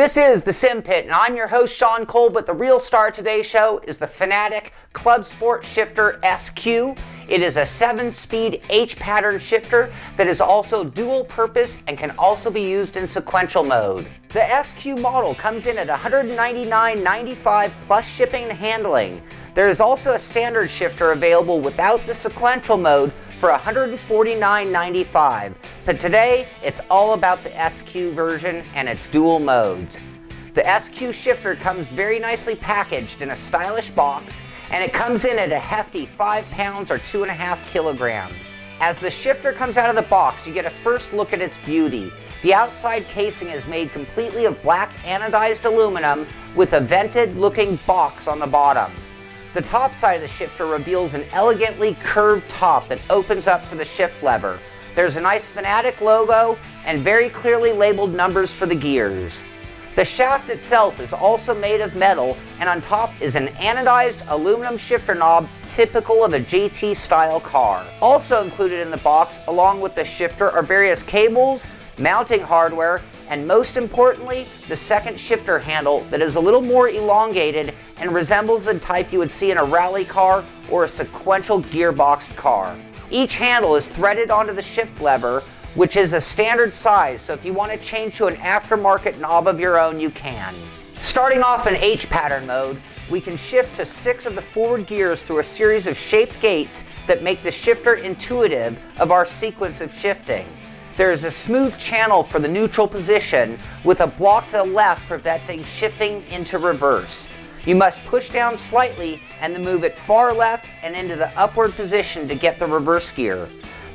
This is the Simpit, and I'm your host, Sean Cole, but the real star of today's show is the Fanatec Clubsport Shifter SQ. It is a 7-speed H-pattern shifter that is also dual-purpose and can also be used in sequential mode. The SQ model comes in at $199.95 plus shipping and handling. There is also a standard shifter available without the sequential mode for $149.95, but today it's all about the SQ version and its dual modes. The SQ shifter comes very nicely packaged in a stylish box, and it comes in at a hefty 5 pounds or 2.5 kilograms. As the shifter comes out of the box, you get a first look at its beauty. The outside casing is made completely of black anodized aluminum with a vented looking box on the bottom. The top side of the shifter reveals an elegantly curved top that opens up for the shift lever. There's a nice Fanatec logo and very clearly labeled numbers for the gears. The shaft itself is also made of metal, and on top is an anodized aluminum shifter knob typical of a GT style car. Also included in the box along with the shifter are various cables, mounting hardware, and most importantly, the second shifter handle that is a little more elongated and resembles the type you would see in a rally car or a sequential gearboxed car. Each handle is threaded onto the shift lever, which is a standard size, so if you want to change to an aftermarket knob of your own, you can. Starting off in H-pattern mode, we can shift to 6 of the forward gears through a series of shaped gates that make the shifter intuitive of our sequence of shifting. There is a smooth channel for the neutral position with a block to the left preventing shifting into reverse. You must push down slightly and then move it far left and into the upward position to get the reverse gear.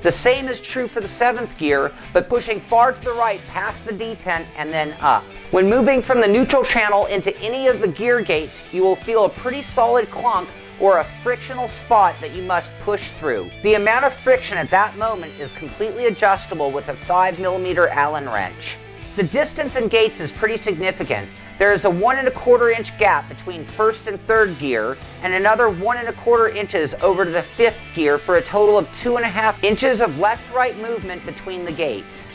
The same is true for the 7th gear, but pushing far to the right past the detent and then up. When moving from the neutral channel into any of the gear gates, you will feel a pretty solid clunk or a frictional spot that you must push through. The amount of friction at that moment is completely adjustable with a 5mm Allen wrench. The distance in gates is pretty significant. There is a 1¼ inch gap between 1st and 3rd gear, and another 1¼ inches over to the 5th gear for a total of 2½ inches of left-right movement between the gates.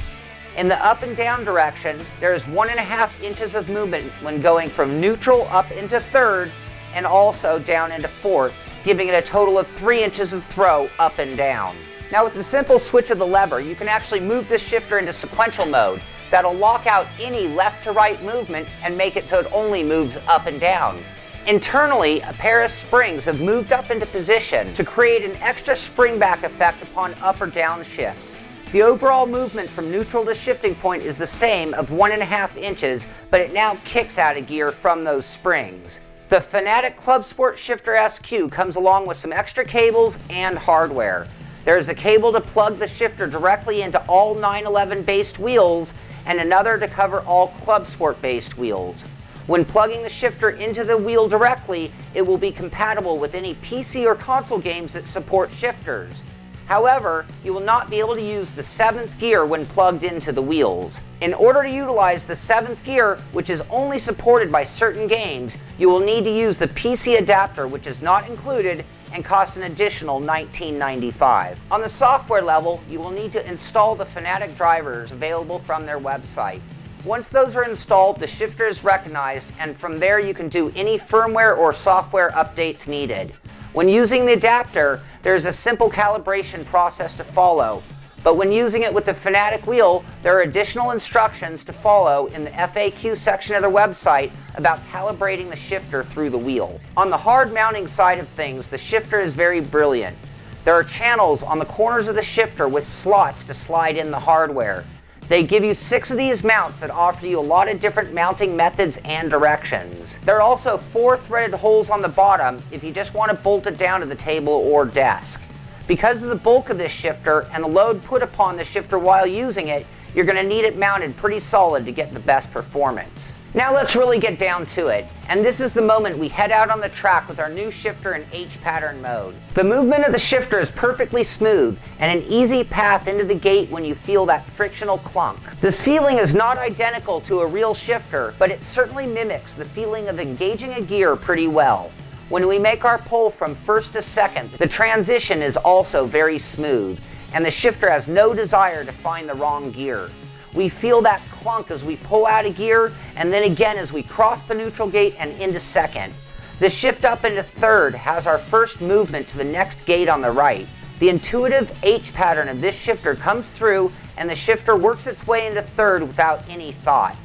In the up and down direction, there is 1½ inches of movement when going from neutral up into 3rd and also down into 4th, giving it a total of 3 inches of throw up and down. Now with the simple switch of the lever, you can actually move this shifter into sequential mode. That'll lock out any left to right movement and make it so it only moves up and down. Internally, a pair of springs have moved up into position to create an extra spring back effect upon up or down shifts. The overall movement from neutral to shifting point is the same of 1½ inches, but it now kicks out of gear from those springs. The Fanatec Clubsport Shifter SQ comes along with some extra cables and hardware. There is a cable to plug the shifter directly into all 911 based wheels and another to cover all Clubsport based wheels. When plugging the shifter into the wheel directly, it will be compatible with any PC or console games that support shifters. However, you will not be able to use the 7th gear when plugged into the wheels. In order to utilize the 7th gear, which is only supported by certain games, you will need to use the PC adapter, which is not included and costs an additional $19.95. On the software level, you will need to install the Fanatec drivers available from their website. Once those are installed, the shifter is recognized, and from there you can do any firmware or software updates needed. When using the adapter, there is a simple calibration process to follow, but when using it with the Fanatec wheel, there are additional instructions to follow in the FAQ section of their website about calibrating the shifter through the wheel. On the hard mounting side of things, the shifter is very brilliant. There are channels on the corners of the shifter with slots to slide in the hardware. They give you 6 of these mounts that offer you a lot of different mounting methods and directions. There are also 4 threaded holes on the bottom if you just want to bolt it down to the table or desk. Because of the bulk of this shifter and the load put upon the shifter while using it, you're going to need it mounted pretty solid to get the best performance. Now let's really get down to it, and this is the moment we head out on the track with our new shifter in H-pattern mode. The movement of the shifter is perfectly smooth and an easy path into the gate when you feel that frictional clunk. This feeling is not identical to a real shifter, but it certainly mimics the feeling of engaging a gear pretty well. When we make our pull from 1st to 2nd, the transition is also very smooth, and the shifter has no desire to find the wrong gear. We feel that clunk as we pull out of gear, and then again as we cross the neutral gate and into second. The shift up into third has our first movement to the next gate on the right. The intuitive H pattern of this shifter comes through and the shifter works its way into third without any thought.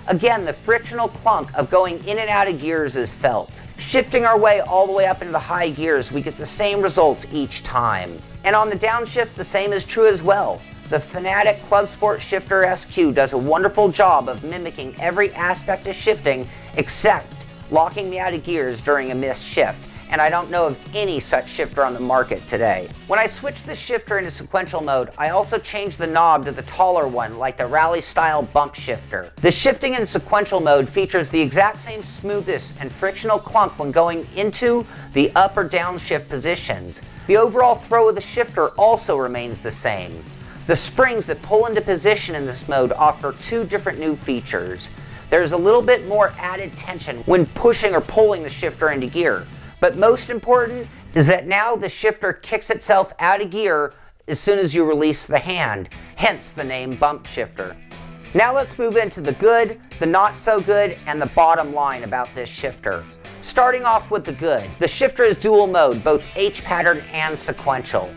Again, the frictional clunk of going in and out of gears is felt. Shifting our way all the way up into the high gears, we get the same results each time. And on the downshift, the same is true as well. The Fanatec Clubsport Shifter SQ does a wonderful job of mimicking every aspect of shifting except locking me out of gears during a missed shift, and I don't know of any such shifter on the market today. When I switched the shifter into sequential mode, I also changed the knob to the taller one like the rally style bump shifter. The shifting in sequential mode features the exact same smoothness and frictional clunk when going into the up or down shift positions. The overall throw of the shifter also remains the same. The springs that pull into position in this mode offer two different new features. There's a little bit more added tension when pushing or pulling the shifter into gear. But most important is that now the shifter kicks itself out of gear as soon as you release the hand, hence the name bump shifter. Now let's move into the good, the not so good, and the bottom line about this shifter. Starting off with the good, the shifter is dual mode, both H pattern and sequential.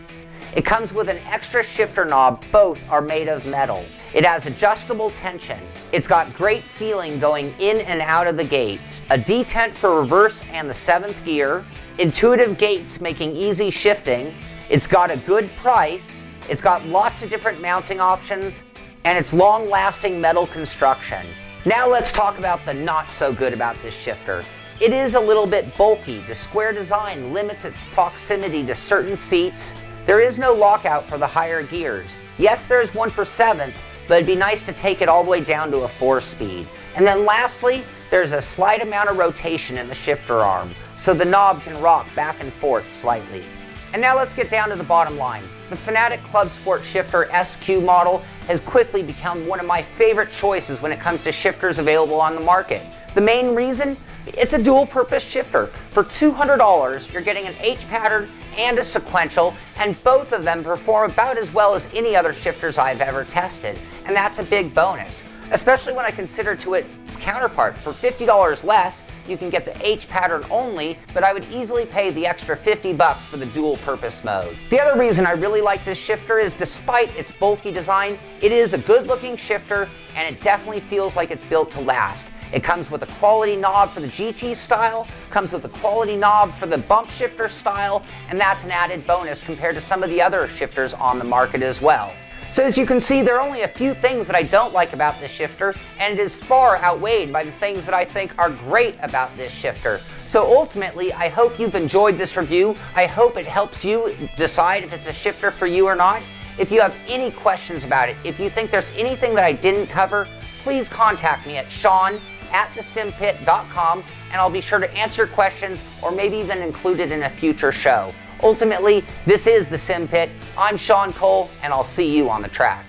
It comes with an extra shifter knob, both are made of metal. It has adjustable tension. It's got great feeling going in and out of the gates. A detent for reverse and the 7th gear. Intuitive gates making easy shifting. It's got a good price. It's got lots of different mounting options. And it's long-lasting metal construction. Now let's talk about the not so good about this shifter. It is a little bit bulky. The square design limits its proximity to certain seats. There is no lockout for the higher gears. Yes, there's one for 7th, but it'd be nice to take it all the way down to a 4-speed. And then lastly, there's a slight amount of rotation in the shifter arm, so the knob can rock back and forth slightly. And now let's get down to the bottom line. The Fanatec Clubsport Shifter SQ model has quickly become one of my favorite choices when it comes to shifters available on the market. The main reason? It's a dual-purpose shifter. For $200, you're getting an H pattern and a sequential, and both of them perform about as well as any other shifters I've ever tested, and that's a big bonus, especially when I consider to its counterpart. For $50 less, you can get the H pattern only, but I would easily pay the extra $50 for the dual-purpose mode. The other reason I really like this shifter is despite its bulky design, it is a good-looking shifter, and it definitely feels like it's built to last. It comes with a quality knob for the GT style, comes with a quality knob for the bump shifter style, and that's an added bonus compared to some of the other shifters on the market as well. So as you can see, there are only a few things that I don't like about this shifter, and it is far outweighed by the things that I think are great about this shifter. So ultimately, I hope you've enjoyed this review. I hope it helps you decide if it's a shifter for you or not. If you have any questions about it, if you think there's anything that I didn't cover, please contact me at sean@thesimpit.com, and I'll be sure to answer questions or maybe even include it in a future show. Ultimately, this is the Simpit. I'm Sean Cole, and I'll see you on the track.